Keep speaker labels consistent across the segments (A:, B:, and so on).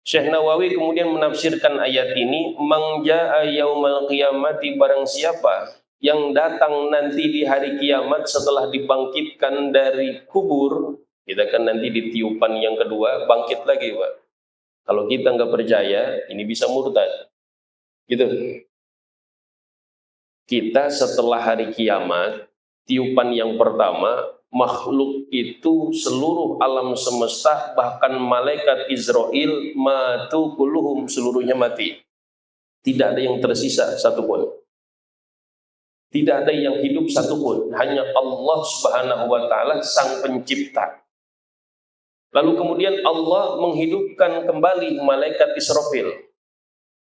A: Syekh Nawawi kemudian menafsirkan ayat ini, "Man jaa yaumal qiyamati", barang siapa yang datang nanti di hari kiamat setelah dibangkitkan dari kubur, kita kan nanti di tiupan yang kedua bangkit lagi, Pak. Kalau kita nggak percaya, ini bisa murtad. Gitu. Kita setelah hari kiamat, tiupan yang pertama, makhluk itu seluruh alam semesta, bahkan malaikat Israel, matu kulluhum, seluruhnya mati. Tidak ada yang tersisa satupun. Tidak ada yang hidup satupun. Hanya Allah Subhanahu wa Ta'ala, Sang Pencipta. Lalu kemudian Allah menghidupkan kembali malaikat Israfil.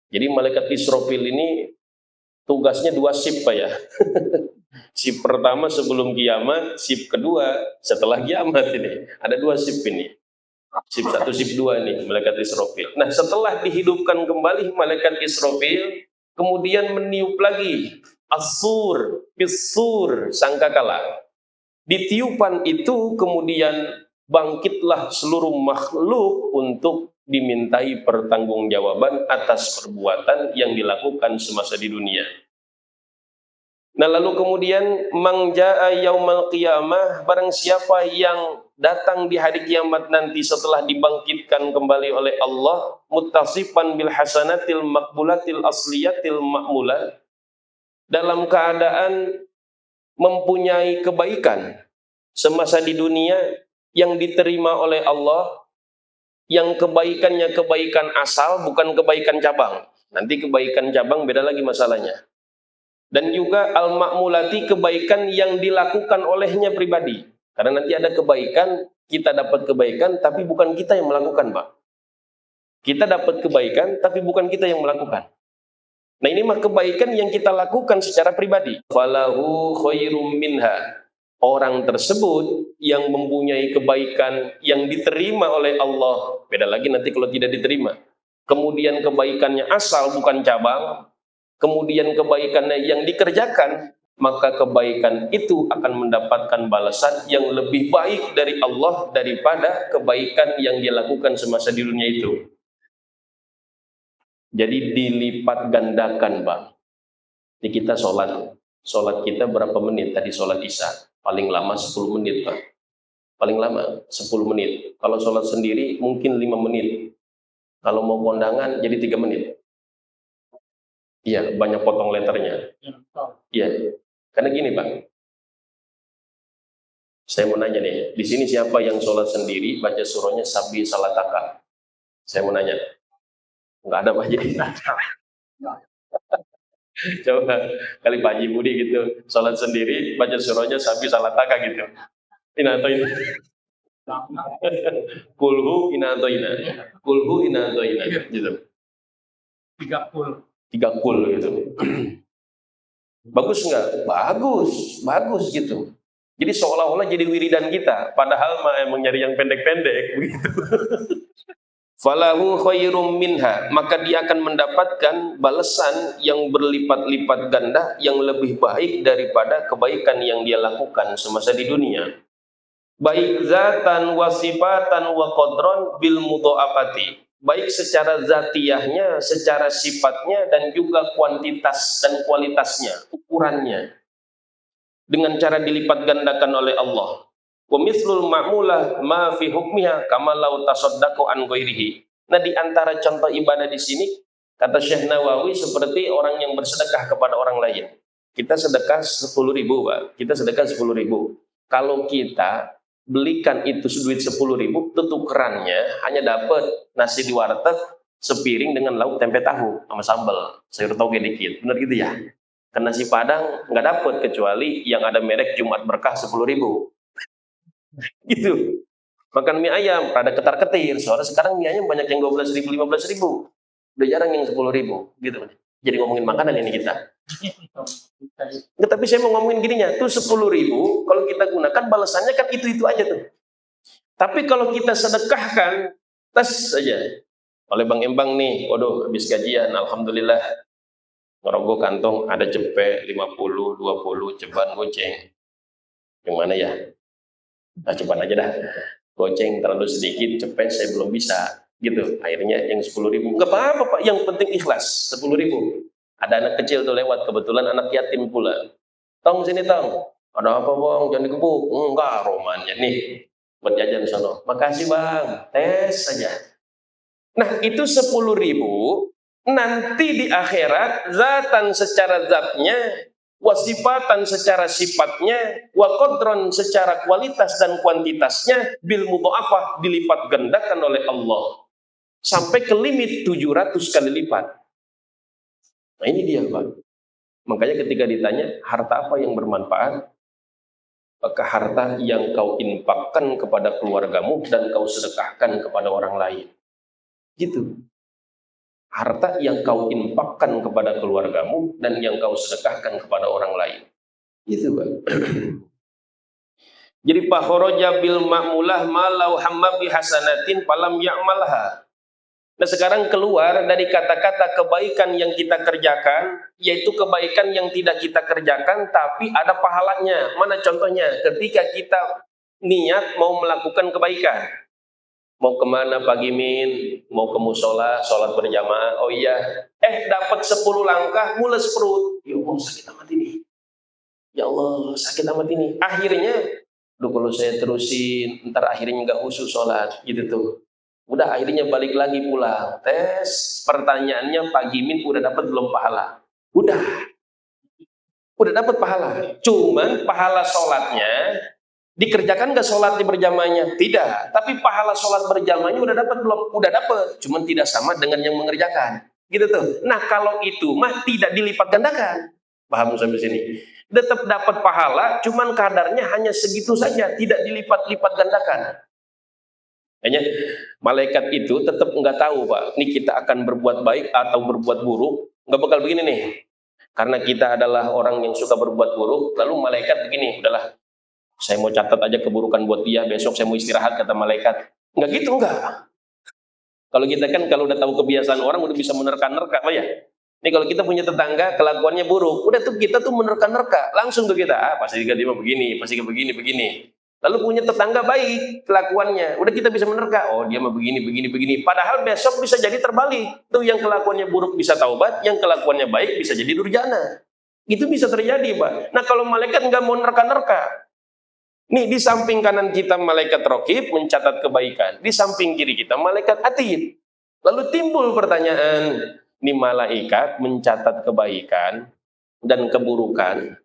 A: Jadi malaikat Israfil ini tugasnya dua shift, Pak ya. Shift pertama sebelum kiamat, shift kedua setelah kiamat ini. Ada dua shift ini. Shift 1, shift 2 ini, malaikat Israfil. Nah, setelah dihidupkan kembali malaikat Israfil, kemudian meniup lagi as-sur, bis-sur, sangkakala. Di tiupan itu kemudian bangkitlah seluruh makhluk untuk dimintai pertanggungjawaban atas perbuatan yang dilakukan semasa di dunia. Nah, lalu kemudian man jaa yaumal qiyamah, barang siapa yang datang di hari kiamat nanti setelah dibangkitkan kembali oleh Allah, muttasifan bil hasanatil maqbulatil asliyatil ma'mulah, dalam keadaan mempunyai kebaikan semasa di dunia yang diterima oleh Allah, yang kebaikannya kebaikan asal, bukan kebaikan cabang. Nanti kebaikan cabang beda lagi masalahnya. Dan juga al-ma'mulati, kebaikan yang dilakukan olehnya pribadi. Karena nanti ada kebaikan, kita dapat kebaikan, tapi bukan kita yang melakukan, Pak. Kita dapat kebaikan, tapi bukan kita yang melakukan. Nah, ini mah kebaikan yang kita lakukan secara pribadi. Falahu khairum minha. Orang tersebut yang mempunyai kebaikan yang diterima oleh Allah, beda lagi nanti kalau tidak diterima. Kemudian kebaikannya asal, bukan cabang. Kemudian kebaikannya yang dikerjakan, maka kebaikan itu akan mendapatkan balasan yang lebih baik dari Allah daripada kebaikan yang dia lakukan semasa di dunia itu. Jadi dilipat gandakan, Bang. Jadi kita sholat kita berapa menit tadi sholat isya? Paling lama 10 menit, Pak. Paling lama 10 menit. Kalau sholat sendiri mungkin 5 menit. Kalau mau kondangan jadi 3 menit. Iya, banyak potong letternya. Iya, karena gini, Bang. Saya mau nanya nih, di sini siapa yang sholat sendiri baca surahnya Sabbi Salataka? Saya mau nanya. Enggak ada, Pak Haji. Coba kali Pak Haji Budi gitu, sholat sendiri baca surahnya Sabbi Salataka gitu. Ina atau ina? Kulhu ina atau ina? Kulhu ina atau ina? Gitu. 3 kul gitu. Bagus nggak? Bagus gitu. Jadi seolah-olah jadi wiridan kita, padahal emang nyari yang pendek-pendek begitu. Falahu khairum minha, maka dia akan mendapatkan balasan yang berlipat-lipat ganda yang lebih baik daripada kebaikan yang dia lakukan semasa di dunia. Baik zatan wa sifatan wa qadron bil mudha'afati. Baik secara zatiyahnya, secara sifatnya, dan juga kuantitas dan kualitasnya, ukurannya, dengan cara dilipat gandakan oleh Allah. Wa mislul ma'mulah ma fi hukmiha kama law tasaddaqu an ghairihi. Nah, di antara contoh ibadah di sini, kata Syekh Nawawi, seperti orang yang bersedekah kepada orang lain. Kita sedekah 10.000, Pak. Kita sedekah 10.000. Kalau kita belikan itu duit 10.000, tukerannya hanya dapat nasi di warteg sepiring dengan lauk tempe tahu sama sambal, sayur toge dikit. Benar gitu ya? Karena nasi Padang nggak dapat kecuali yang ada merek Jumat Berkah 10.000. Gitu. Makan mie ayam rada ketar-ketir, soalnya sekarang mie ayam banyak yang 12.000, 15.000. Udah jarang yang 10.000 gitu. Jadi ngomongin makanan ini kita. Nggak, tapi saya mau ngomongin gininya, tuh 10.000 kalau kita gunakan balasannya kan itu aja tuh. Tapi kalau kita sedekahkan tes saja. Oleh Bang Embang nih, waduh habis gajian, alhamdulillah ngerogoh kantong ada cepet 50, 20, ceban goceng. Yang mana ya? Nah, cepat aja dah. Goceng terlalu sedikit, cepet saya belum bisa. Gitu. Akhirnya yang 10.000. Enggak apa-apa Pak, yang penting ikhlas. 10.000. Ada anak kecil tuh lewat, kebetulan anak yatim pula. Tong sini tong. Ada apa bang? Jangan dikebuk. Enggak, romannya nih. Buat jajan sono. Makasih bang. Tes saja. Nah itu 10.000. Nanti di akhirat zatan secara zatnya, wasifatan secara sifatnya, wakodron secara kualitas dan kuantitasnya, bil mudha'afah dilipat gandakan oleh Allah sampai ke limit 700 kali lipat. Nah ini dia Pak. Makanya ketika ditanya harta apa yang bermanfaat, maka harta yang kau infakkan kepada keluargamu dan kau sedekahkan kepada orang lain. Gitu. Harta yang kau infakkan kepada keluargamu dan yang kau sedekahkan kepada orang lain. Gitu Pak. Jadi fakharaja bil ma'mulah malau hamma bi hasanatin falam ya'malha. Nah sekarang keluar dari kata-kata kebaikan yang kita kerjakan, yaitu kebaikan yang tidak kita kerjakan tapi ada pahalanya. Mana contohnya? Ketika kita niat mau melakukan kebaikan. Mau kemana pagi Min? Mau ke musola, sholat berjamaah. Oh iya, dapat 10 langkah, mules perut. Ya Allah sakit amat ini. Ya Allah sakit amat ini. Akhirnya, kalau saya terusin, ntar akhirnya nggak khusus sholat. Gitu tuh. Udah akhirnya balik lagi pulang. Tes pertanyaannya pagi Min udah dapat belum pahala? Udah dapat pahala. Cuman pahala sholatnya dikerjakan nggak sholat di berjamaahnya? Tidak. Tapi pahala sholat berjamaahnya udah dapat belum? Udah dapat. Cuman tidak sama dengan yang mengerjakan. Gitu tuh. Nah kalau itu mah tidak dilipat gandakan. Paham sampai sini? Tetap dapat pahala, cuman kadarnya hanya segitu saja, tidak dilipat-lipat gandakan. Hanya malaikat itu tetap nggak tahu Pak, ini kita akan berbuat baik atau berbuat buruk, nggak bakal begini nih. Karena kita adalah orang yang suka berbuat buruk, lalu malaikat begini, udahlah, saya mau catat aja keburukan buat dia, besok saya mau istirahat, kata malaikat. Nggak gitu, enggak. Kalau kita kan kalau udah tahu kebiasaan orang, udah bisa menerka-nerka, Pak ya. Ini kalau kita punya tetangga, kelakuannya buruk, udah tuh kita tuh menerka-nerka, langsung tuh kita, pasti dia begini, pasti begini. Lalu punya tetangga baik kelakuannya, udah kita bisa menerka, oh dia mah begini. Padahal besok bisa jadi terbalik. Tuh yang kelakuannya buruk bisa taubat, yang kelakuannya baik bisa jadi durjana. Itu bisa terjadi, Pak. Nah kalau malaikat nggak mau nerka-nerka, nih di samping kanan kita malaikat raqib mencatat kebaikan, di samping kiri kita malaikat atid. Lalu timbul pertanyaan, nih malaikat mencatat kebaikan dan keburukan,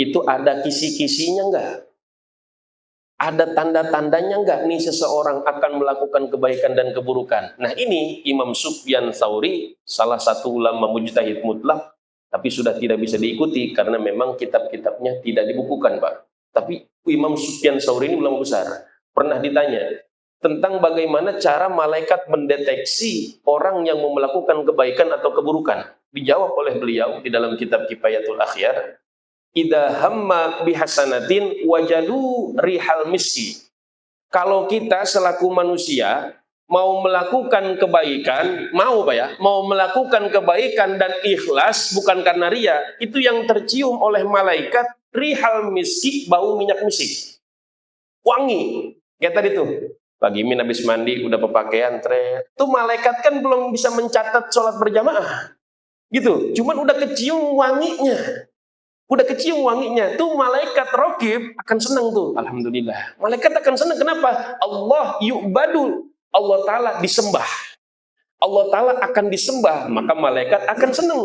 A: itu ada kisi-kisinya enggak? Ada tanda-tandanya enggak nih seseorang akan melakukan kebaikan dan keburukan? Nah ini Imam Sufyan Tsauri, salah satu ulama mujtahid mutlak, tapi sudah tidak bisa diikuti karena memang kitab-kitabnya tidak dibukukan Pak. Tapi Imam Sufyan Tsauri ini ulama besar. Pernah ditanya tentang bagaimana cara malaikat mendeteksi orang yang mau melakukan kebaikan atau keburukan. Dijawab oleh beliau di dalam kitab Kifayatul Akhyar. Idza hamma bihasanatin wajadu rihal miski. Kalau kita selaku manusia mau melakukan kebaikan, mau melakukan kebaikan dan ikhlas bukan karena ria, itu yang tercium oleh malaikat rihal miski, bau minyak misik. Wangi. Kayak tadi tuh. Pagi Min habis mandi udah berpakaian tuh malaikat kan belum bisa mencatat sholat berjamaah. Gitu. Cuman udah kecium wanginya. Tuh malaikat raqib akan senang tuh. Alhamdulillah. Malaikat akan senang. Kenapa? Allah yu'badu. Allah Ta'ala disembah. Allah Ta'ala akan disembah. Maka malaikat akan senang.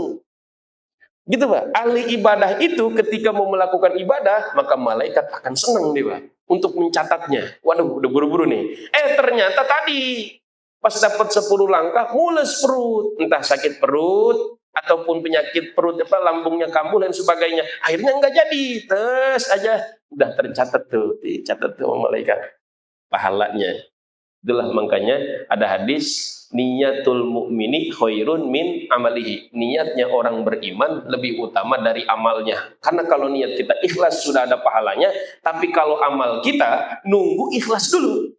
A: Gitu Pak. Ahli ibadah itu ketika mau melakukan ibadah, maka malaikat akan senang nih Pak. Untuk mencatatnya. Waduh udah buru-buru nih. Ternyata tadi pas dapat 10 langkah mules perut. Entah sakit perut ataupun penyakit perut lambungnya kambuh dan sebagainya, akhirnya nggak jadi, tes aja udah tercatat tuh, dicatat tuh sama malaikat pahalanya. Itulah makanya ada hadis niyatul mu'mini khairun min amalihi, niatnya orang beriman lebih utama dari amalnya. Karena kalau niat kita ikhlas sudah ada pahalanya, tapi kalau amal kita nunggu ikhlas dulu.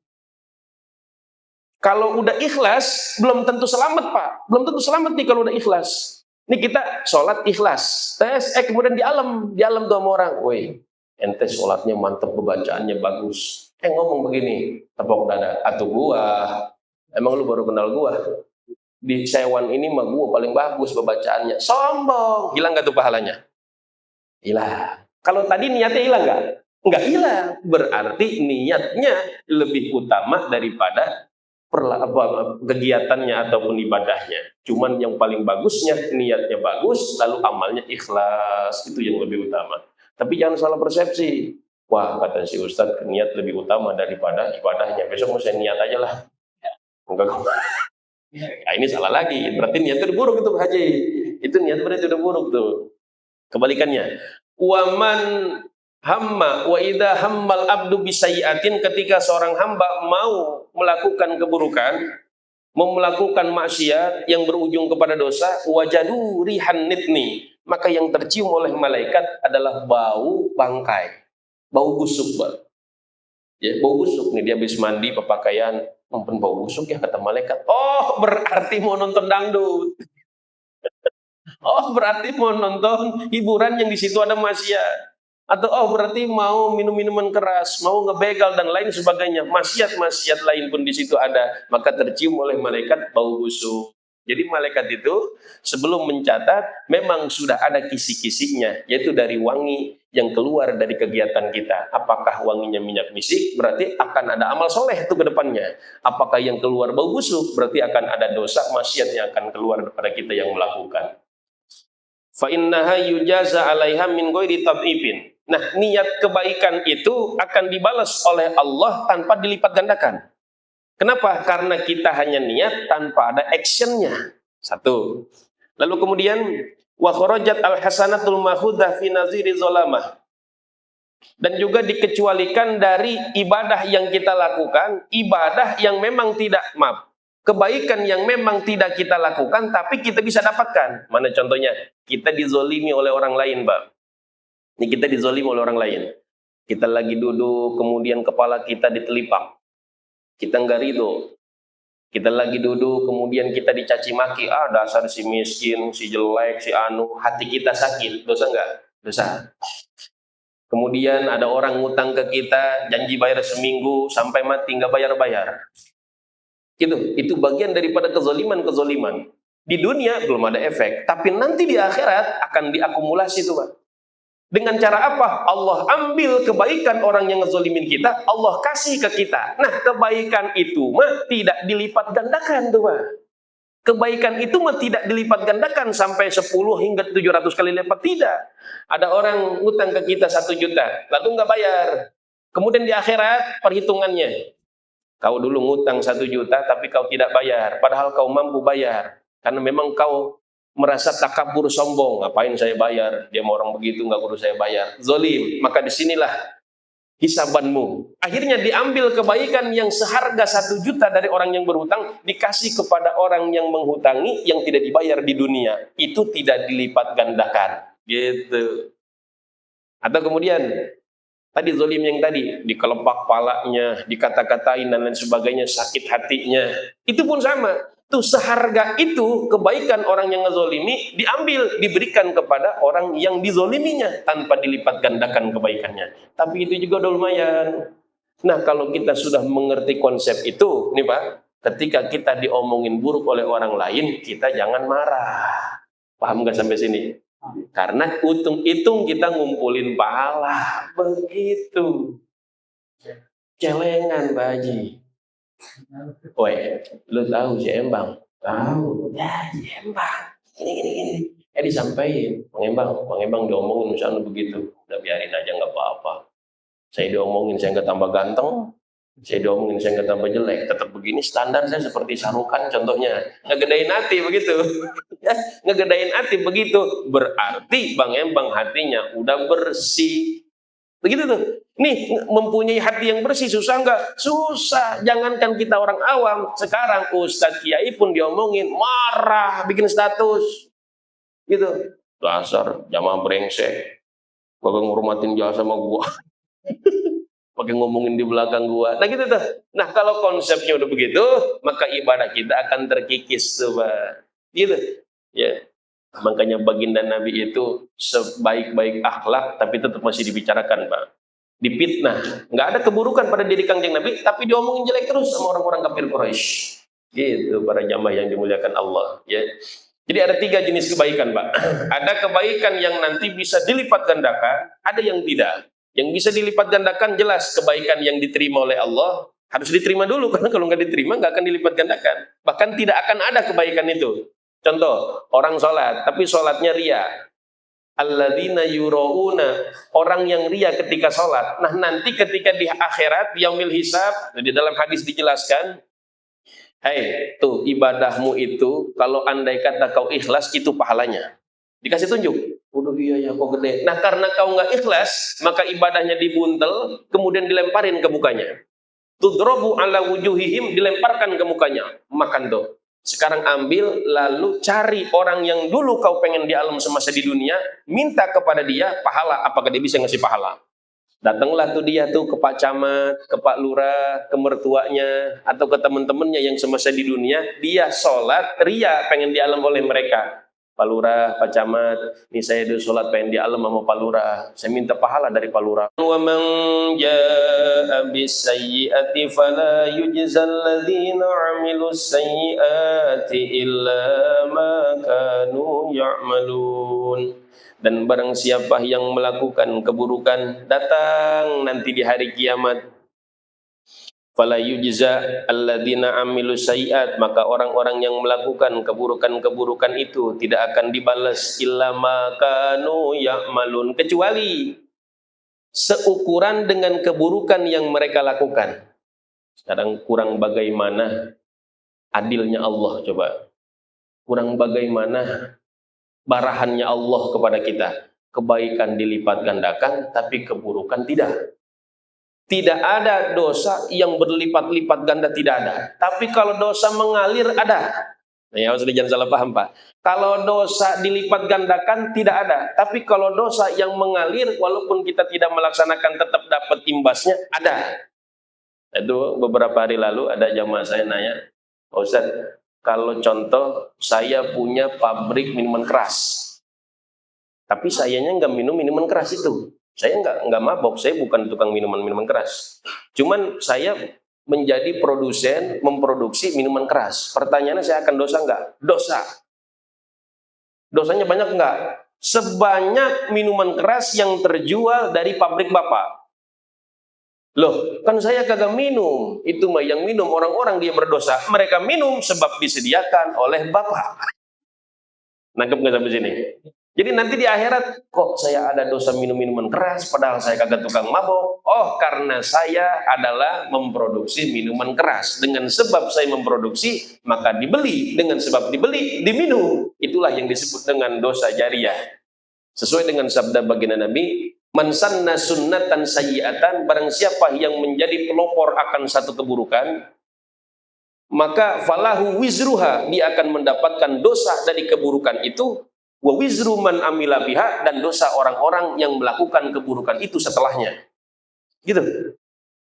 A: Kalau udah ikhlas belum tentu selamat Pak, belum tentu selamat nih kalau udah ikhlas. Ini kita sholat ikhlas, tes, kemudian di alam tuh sama orang, woi, ente sholatnya mantep, bacaannya bagus, ngomong begini, tepok dada, atuh gua Emang lu baru kenal gua? Di Sewan ini mah gua paling bagus pembacaannya. Sombong. Hilang gak tuh pahalanya? Hilang. Kalau tadi niatnya hilang gak? Enggak hilang. Berarti niatnya lebih utama daripada kegiatannya ataupun ibadahnya. Cuman yang paling bagusnya niatnya bagus, lalu amalnya ikhlas, itu yang lebih utama. Tapi jangan salah persepsi. Wah, kata si Ustadz, niat lebih utama daripada ibadahnya. Besok mau saya niat aja lah. Enggak. Nah, ini salah lagi. Berarti niatnya udah buruk itu Haji. Itu niat berarti udah buruk tuh. Kebalikannya. Waman hamma wa idza hammal abdu bisayiatin, ketika seorang hamba mau melakukan keburukan, mau melakukan maksiat yang berujung kepada dosa, wajadu rihan nitni, maka yang tercium oleh malaikat adalah bau bangkai, bau busuk, Pak. Ya, bau busuk nih, dia habis mandi berpakaian, ampun bau busuk ya kata malaikat. Oh, berarti mau nonton dangdut. Oh, berarti mau nonton hiburan yang di situ ada maksiat. Atau oh berarti mau minum minuman keras, mau ngebegal dan lain sebagainya. Maksiat-maksiat lain pun di situ ada, maka tercium oleh malaikat bau busuk. Jadi malaikat itu sebelum mencatat memang sudah ada kisi-kisinya, yaitu dari wangi yang keluar dari kegiatan kita. Apakah wanginya minyak misik, berarti akan ada amal soleh itu ke depannya. Apakah yang keluar bau busuk, berarti akan ada dosa maksiat yang akan keluar kepada kita yang melakukan. Fa innaha yujaza 'alaiha min ghairi tad'ifin. Nah, niat kebaikan itu akan dibalas oleh Allah tanpa dilipat gandakan. Kenapa? Karena kita hanya niat tanpa ada actionnya. Satu. Lalu kemudian wa kharajat al-hasanatul mahuddah fi naziri zalamah. Dan juga dikecualikan dari ibadah yang kita lakukan, ibadah yang memang tidak, kebaikan yang memang tidak kita lakukan tapi kita bisa dapatkan. Mana contohnya? Kita dizolimi oleh orang lain, Pak. Ini kita dizolimi oleh orang lain. Kita lagi duduk, kemudian kepala kita ditelipak. Kita enggak ridho. Kita lagi duduk, kemudian kita dicaci maki. Ah, dasar si miskin, si jelek, si anu. Hati kita sakit. Dosa enggak? Dosa. Kemudian ada orang ngutang ke kita, janji bayar seminggu, sampai mati enggak bayar-bayar. Itu bagian daripada kezaliman-kezaliman. Di dunia belum ada efek, tapi nanti di akhirat akan diakumulasi itu, Pak. Dengan cara apa? Allah ambil kebaikan orang yang ngezolimin kita, Allah kasih ke kita. Nah, kebaikan itu mah tidak dilipat gandakan tuh, Pak. Kebaikan itu mah tidak dilipat gandakan sampai 10 hingga 700 kali lipat, tidak. Ada orang ngutang ke kita 1 juta, lalu nggak bayar. Kemudian di akhirat perhitungannya. Kau dulu ngutang 1 juta tapi kau tidak bayar, padahal kau mampu bayar. Karena memang kau merasa takabur sombong, ngapain saya bayar? Dia mau orang begitu nggak perlu saya bayar. Zolim, maka disinilah hisabanmu. Akhirnya diambil kebaikan yang seharga 1 juta dari orang yang berhutang, dikasih kepada orang yang menghutangi yang tidak dibayar di dunia. Itu tidak dilipat gandakan. Gitu. Atau kemudian tadi zolim yang tadi, dikelepak palanya, dikata-katain dan lain sebagainya, sakit hatinya. Itu pun sama. Tuh seharga itu kebaikan orang yang ngezolimi diambil, diberikan kepada orang yang dizoliminya tanpa dilipat gandakan kebaikannya. Tapi itu juga udah lumayan. Nah, kalau kita sudah mengerti konsep itu, nih Pak, ketika kita diomongin buruk oleh orang lain, kita jangan marah. Paham nggak sampai sini? Karena hitung-hitung kita ngumpulin pahala. Begitu. Celengan Pak Haji. Woi, lu tahu si Embang? Tahu. Ya, si Embang. Gini. Disampaikan. Bang Embang diomongin misalnya begitu. Udah biarin aja nggak apa-apa. Saya diomongin, saya nggak tambah ganteng. Saya diomongin, saya nggak tambah jelek. Tetap begini standar saya seperti Sarukan contohnya. Ngegedain hati begitu. Ya, ngegedain hati begitu. Berarti Bang Embang hatinya udah bersih. Begitu tuh. Nih, mempunyai hati yang bersih susah nggak? Susah. Jangankan kita orang awam. Sekarang Ustadz Kiai pun diomongin, marah, bikin status. Gitu. Dasar jamaah brengsek. Kagak ngurmatin jasa sama gua. Pakai ngomongin di belakang gua. Nah gitu tuh. Nah kalau konsepnya udah begitu, maka ibadah kita akan terkikis tuh, Pak. Gitu. Ya. Makanya baginda Nabi itu sebaik-baik akhlak tapi tetap masih dibicarakan, Pak. Dipitnah. Nggak ada keburukan pada diri Kangjeng Nabi, tapi diomongin jelek terus sama orang-orang kafir Quraisy. Gitu para jamaah yang dimuliakan Allah, ya. Jadi ada 3 jenis kebaikan, Pak. Ada kebaikan yang nanti bisa dilipat gandakan, ada yang tidak. Yang bisa dilipat gandakan jelas kebaikan yang diterima oleh Allah harus diterima dulu, karena kalau nggak diterima nggak akan dilipat gandakan. Bahkan tidak akan ada kebaikan itu. Contoh, orang sholat tapi sholatnya ria. Alladzina yurauna, orang yang ria ketika sholat. Nah, nanti ketika di akhirat, di yaumil hisab, di dalam hadis dijelaskan, hei, tuh ibadahmu itu kalau andai kata kau ikhlas itu pahalanya. Dikasih tunjuk. Waduh iya ya kok gede. Nah karena kau nggak ikhlas maka ibadahnya dibuntel kemudian dilemparin ke mukanya. Tudrobu ala wujuhihim, dilemparkan ke mukanya. Makan tuh. Sekarang ambil lalu cari orang yang dulu kau pengen di alam semasa di dunia, minta kepada dia pahala, apakah dia bisa ngasih pahala? Datanglah tuh dia tuh ke Pak Camat, ke Pak Lurah, ke mertuanya, atau ke teman-temannya yang semasa di dunia, dia sholat, ria pengen di alam oleh mereka. Pak Lurah, Pak Camat, ini saya dulu sholat pengen di alam sama Pak Lurah, saya minta pahala dari Pak Lurah. Wa man jaa bis-sayyi'ati fala yujzal ladzina 'amilus sayyi'ati illa ma kanu ya'malun. Dan barang siapa yang melakukan keburukan datang nanti di hari kiamat, fala yujza alladzina amilu sayiat, maka orang-orang yang melakukan keburukan-keburukan itu tidak akan dibalas illa ma kanu ya'malun, kecuali seukuran dengan keburukan yang mereka lakukan. Sekarang kurang bagaimana adilnya Allah, coba. Kurang bagaimana barahannya Allah kepada kita. Kebaikan dilipat gandakan, tapi keburukan tidak. Tidak ada dosa yang berlipat-lipat ganda, tidak ada. Tapi kalau dosa mengalir, ada. Nah, ya, jangan salah paham, Pak. Kalau dosa dilipat gandakan, tidak ada. Tapi kalau dosa yang mengalir, walaupun kita tidak melaksanakan, tetap dapat imbasnya, ada. Itu beberapa hari lalu ada jamaah saya nanya, Pak Ustaz, kalau contoh saya punya pabrik minuman keras, tapi sayanya nggak minum minuman keras itu. Saya nggak mabok, saya bukan tukang minuman keras. Cuman saya menjadi produsen, memproduksi minuman keras. Pertanyaannya, saya akan dosa nggak? Dosa. Dosanya banyak nggak? Sebanyak minuman keras yang terjual dari pabrik Bapak. Loh, kan saya kagak minum. Itu mah yang minum orang-orang, dia berdosa. Mereka minum sebab disediakan oleh Bapak. Nangkep nggak sampai sini? Jadi nanti di akhirat, kok saya ada dosa minum minuman keras, padahal saya kagak tukang mabok. Oh, karena saya adalah memproduksi minuman keras. Dengan sebab saya memproduksi, maka dibeli. Dengan sebab dibeli, diminum. Itulah yang disebut dengan dosa jariah. Sesuai dengan sabda baginda Nabi, man sanna sunnatan sayyi'atan, barang siapa yang menjadi pelopor akan satu keburukan, maka falahu wizruha, dia akan mendapatkan dosa dari keburukan itu, wa wizru man amila biha, dan dosa orang-orang yang melakukan keburukan itu setelahnya. Gitu.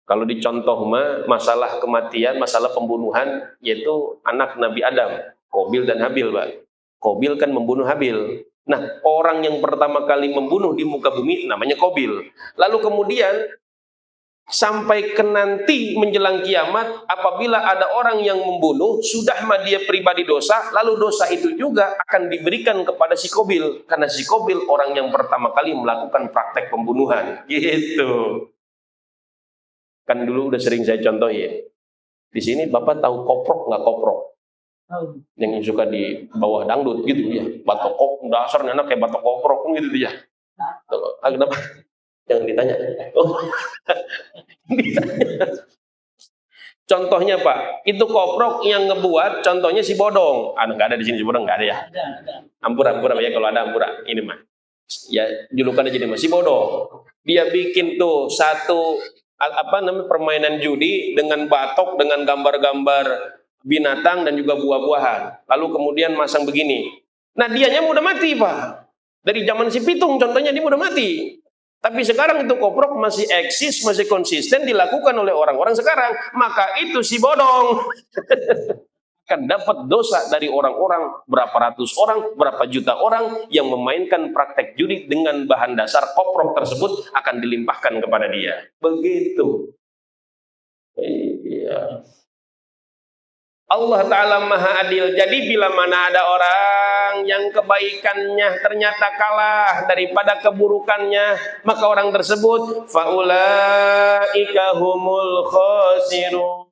A: Kalau dicontoh masalah kematian, masalah pembunuhan, yaitu anak Nabi Adam, Qabil dan Habil, Pak. Qabil kan membunuh Habil. Nah, orang yang pertama kali membunuh di muka bumi namanya Qabil. Lalu kemudian sampai ke nanti menjelang kiamat, apabila ada orang yang membunuh, sudah mah dia pribadi dosa, lalu dosa itu juga akan diberikan kepada si Qabil, karena si Qabil orang yang pertama kali melakukan praktek pembunuhan. Gitu. Kan dulu udah sering saya contohin. Di sini Bapak tahu koprok nggak, koprok? Yang suka di bawah dangdut gitu ya, batok kok dasarnya anak kayak batok koprok gitu dia. Kenapa? Jangan ditanya. Oh. Ditanya. Contohnya Pak, itu koprok yang ngebuat, contohnya si bodong. Nggak ada di sini si bodong, nggak ada ya. Ampura ya, kalau ada ampura. Ini mah. Ya julukannya jadi si bodong. Dia bikin tuh satu permainan judi dengan batok, dengan gambar-gambar binatang dan juga buah-buahan. Lalu kemudian masang begini. Nah, dianya udah mati, Pak. Dari zaman si Pitung contohnya dia udah mati. Tapi sekarang itu koprok masih eksis, masih konsisten dilakukan oleh orang-orang sekarang. Maka itu si bodong akan dapat dosa dari orang-orang, berapa ratus orang, berapa juta orang yang memainkan praktek judi dengan bahan dasar koprok tersebut akan dilimpahkan kepada dia. Begitu. Iya. Allah Ta'ala maha adil. Jadi bila mana ada orang yang kebaikannya ternyata kalah daripada keburukannya, maka orang tersebut faulaika humul khasirun,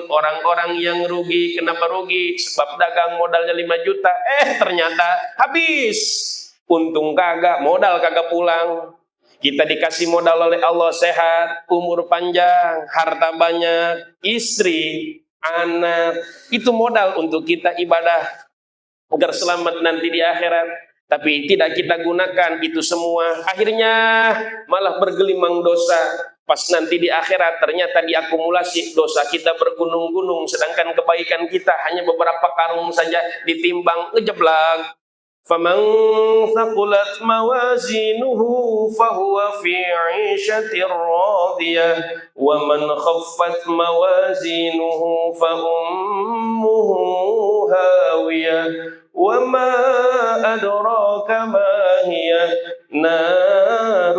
A: orang-orang yang rugi. Kenapa rugi? Sebab dagang modalnya 5 juta, ternyata habis. Untung kagak, modal kagak pulang. Kita dikasih modal oleh Allah sehat, umur panjang, harta banyak, istri, anak, itu modal untuk kita ibadah agar selamat nanti di akhirat. Tapi tidak kita gunakan itu semua, akhirnya malah bergelimang dosa. Pas nanti di akhirat ternyata diakumulasi dosa kita bergunung-gunung, sedangkan kebaikan kita hanya beberapa karung saja, ditimbang ngejeblak. فَمَنْ ثَقُلَتْ مَوَازِينُهُ فَهُوَ فِي عِيشَةٍ رَاضِيَةٍ وَمَنْ خَفَّتْ مَوَازِينُهُ فَأُمُّهُ هَاوِيَةٌ وَمَا أَدْرَاكَ مَا هِيَ نَارٌ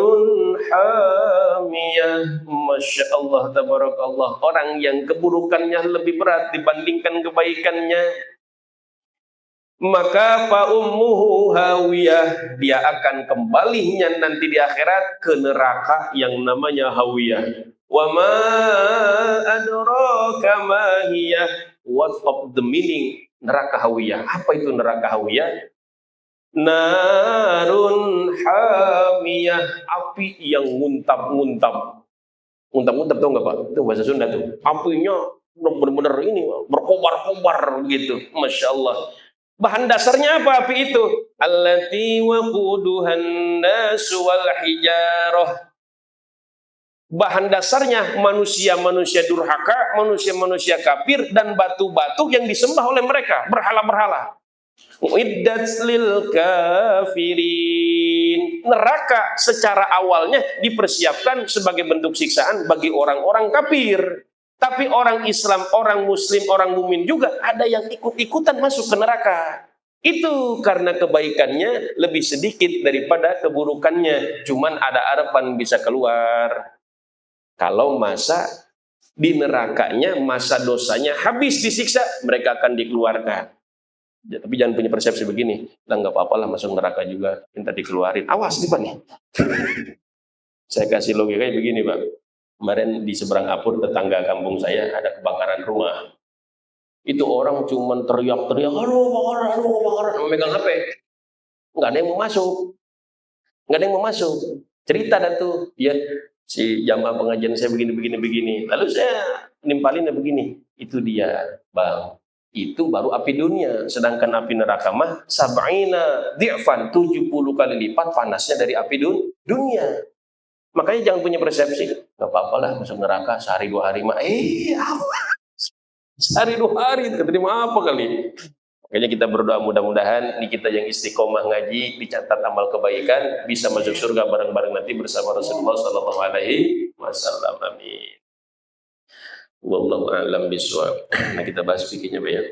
A: حَامِيَةٌ. Masya Allah, tabarakallah. Orang yang keburukannya lebih berat dibandingkan kebaikannya, maka fa ummuhu hawiyah, dia akan kembalinya nanti di akhirat ke neraka yang namanya hawiyah. Wa ma adraka ma hiya, what of the meaning neraka hawiyah? Apa itu neraka hawiyah? Narun hamiyah, api yang nguntap-nguntap. Nguntap-nguntap tahu nggak Pak? Itu bahasa Sunda tuh. Apinya benar-benar ini berkobar-kobar gitu. Masya Allah. Bahan dasarnya apa api itu? Allati waquduhan nasu wal hijarah. Bahan dasarnya manusia-manusia durhaka, manusia-manusia kafir, dan batu-batu yang disembah oleh mereka, berhala-berhala. Uiddat lil kafirin. Neraka secara awalnya dipersiapkan sebagai bentuk siksaan bagi orang-orang kafir. Tapi orang Islam, orang Muslim, orang mukmin juga ada yang ikut-ikutan masuk ke neraka. Itu karena kebaikannya lebih sedikit daripada keburukannya. Cuman ada harapan bisa keluar. Kalau masa di nerakanya, masa dosanya habis disiksa, mereka akan dikeluarkan. Ya, tapi jangan punya persepsi begini, nah nggak apa-apa lah masuk neraka juga, minta dikeluarin. Awas nih Pak nih. Saya kasih logikanya begini Pak. Kemarin di seberang Apur, tetangga kampung saya ada kebakaran rumah. Itu orang cuman teriak-teriak, aduh kebakaran, memegang HP. Nggak ada yang mau masuk. Nggak ada yang mau masuk. Cerita dah tuh, ya si jamaah pengajian saya begini. Lalu saya nimpalinnya begini, itu dia Bang. Itu baru api dunia, sedangkan api neraka mah sab'ina di'fan, 70 kali lipat panasnya dari api dunia. Makanya jangan punya persepsi, nggak apa-apa lah masuk neraka sehari 2 hari mah, sehari 2 hari keterima apa kali. Makanya kita berdoa mudah-mudahan ini kita yang istiqomah ngaji, dicatat amal kebaikan, bisa masuk surga bareng-bareng nanti bersama Rasulullah Sallallahu Alaihi Wasallam. Amin. Wallahu a'lam bishawab. Nah kita bahas pikirnya Pak ya.